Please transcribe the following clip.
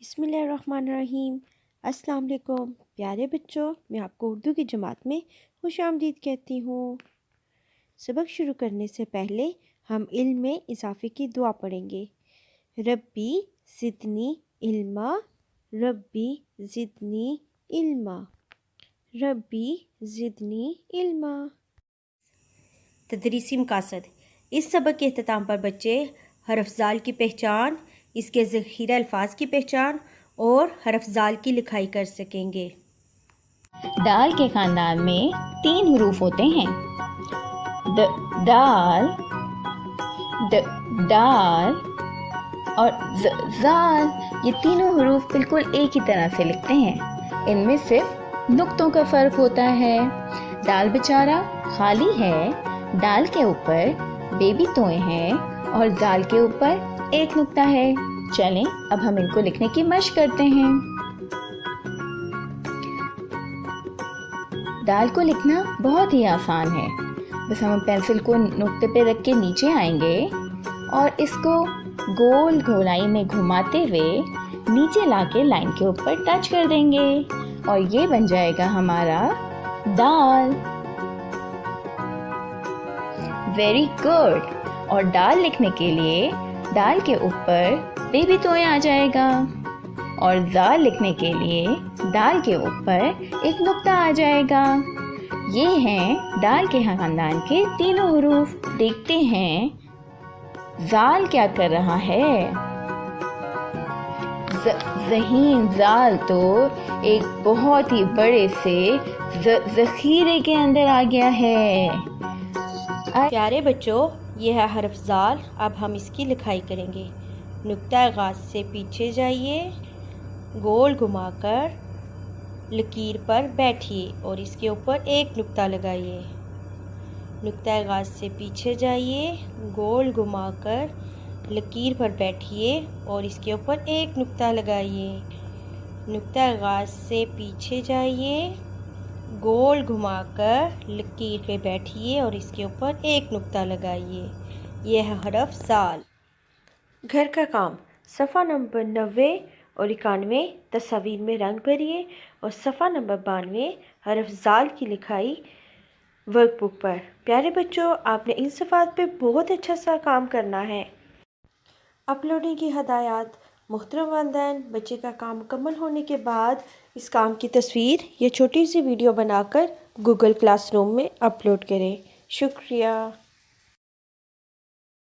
بسم اللہ الرحمن الرحیم۔ السلام علیکم پیارے بچوں، میں آپ کو اردو کی جماعت میں خوش آمدید کہتی ہوں۔ سبق شروع کرنے سے پہلے ہم علم میں اضافے کی دعا پڑھیں گے۔ ربی زدنی علما، ربی زدنی علما، ربی زدنی علما۔ تدریسی مقاصد: اس سبق کے اختتام پر بچے حرف زال کی پہچان، اس کے ذخیرہ الفاظ کی پہچان اور حرف زال کی لکھائی کر سکیں گے۔ دال کے خاندان میں 3 حروف ہوتے ہیں، دال، دال اور زال۔ یہ تینوں حروف بالکل ایک ہی طرح سے لکھتے ہیں، ان میں صرف نقطوں کا فرق ہوتا ہے۔ دال بیچارہ خالی ہے، دال کے اوپر بیبی توئے ہیں اور زال کے اوپر ایک نقطہ ہے۔ چلیں اب ہم ان کو لکھنے کی مشق کرتے ہیں۔ دال کو لکھنا بہت ہی آسان ہے، بس ہم پینسل کو نقطے پہ رکھ کے نیچے آئیں گے اور اس کو گول گولائی میں گھماتے ہوئے نیچے لا کے لائن کے اوپر ٹچ کر دیں گے اور یہ بن جائے گا ہمارا دال۔ Very good. اور دال لکھنے کے لیے دال کے اوپر بیبی توئے آ جائے گا اور زال لکھنے کے لیے دال کے اوپر ایک نقطہ آ جائے گا۔ یہ ہیں دال کے خاندان کے تینوں حروف۔ دیکھتے ہیں زال کیا کر رہا ہے۔ ذہین زال تو ایک بہت ہی بڑے سے ذخیرے کے اندر آ گیا ہے۔ پیارے بچوں، یہ ہے حرف زال۔ اب ہم اس کی لکھائی کریں گے۔ نقطہ آغاز سے پیچھے جائیے، گول گھما کر لکیر پر بیٹھیے اور اس کے اوپر ایک نقطہ لگائیے۔ نقطہ آغاز سے پیچھے جائیے، گول گھما کر لکیر پر بیٹھیے اور اس کے اوپر ایک نقطہ لگائیے۔ نقطہ آغاز سے پیچھے جائیے، گول گھما کر لکیر پہ بیٹھیے اور اس کے اوپر ایک نقطہ لگائیے۔ یہ ہے حرف زال۔ گھر کا کام: صفحہ نمبر 90 اور 91 تصاویر میں رنگ بھریے اور صفحہ نمبر 92 حرف زال کی لکھائی ورک بک پر۔ پیارے بچوں، آپ نے ان صفحات پہ بہت اچھا سا کام کرنا ہے۔ اپلوڈنگ کی ہدایات: محترم والدین، بچے کا کام مکمل ہونے کے بعد اس کام کی تصویر یا چھوٹی سی ویڈیو بنا کر گوگل کلاس روم میں اپلوڈ کریں۔ شکریہ۔